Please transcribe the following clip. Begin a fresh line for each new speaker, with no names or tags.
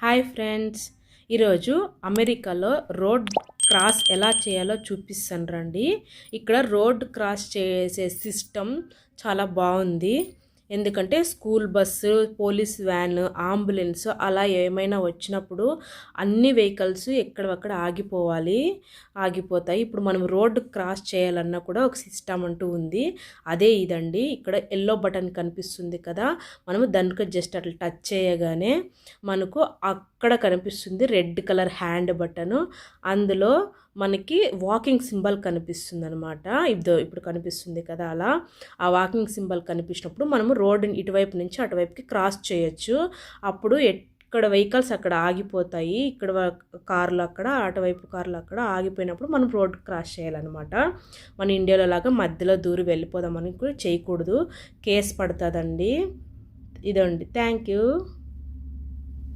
Hi friends, ఈరోజు అమెరికాలో road cross ఎలా చేయాలో చూపిస్తాను రండి. ఇక్కడ రోడ్ క్రాస్ చేసే సిస్టమ్ చాలా బాగుంది. ఎందుకంటే school bus, police van, ambulance అలా ఏమైనా వచ్చినప్పుడు అన్ని వెహికల్స్ ఎక్కడక్కడ ఆగిపోతాయి. ఇప్పుడు మనం రోడ్ క్రాస్ చేయాలన్నా కూడా ఒక సిస్టమ్ అంటూ ఉంది. అదే ఇదండి. ఇక్కడ ఎల్లో బటన్ కనిపిస్తుంది కదా, మనము దానికి జస్ట్ అట్లా టచ్ చేయగానే మనకు అక్కడ కనిపిస్తుంది రెడ్ కలర్ హ్యాండ్ బటన్. అందులో మనకి వాకింగ్ సింబల్ కనిపిస్తుంది అనమాట. ఇప్పుడు కనిపిస్తుంది కదా, అలా ఆ వాకింగ్ సింబల్ కనిపించినప్పుడు మనము రోడ్డుని ఇటువైపు నుంచి అటువైపుకి క్రాస్ చేయొచ్చు. అప్పుడు ఇక్కడ వెహికల్స్ అక్కడ ఆగిపోతాయి. ఇక్కడ కార్లు అక్కడ, అటువైపు కార్లు అక్కడ ఆగిపోయినప్పుడు మనం రోడ్ క్రాస్ చేయాలన్నమాట. మన ఇండియాలో లాగా మధ్యలో దూరి వెళ్ళిపోదామని కూడా చేయకూడదు, కేసు పడుతుందండి. ఇదండి. Thank you.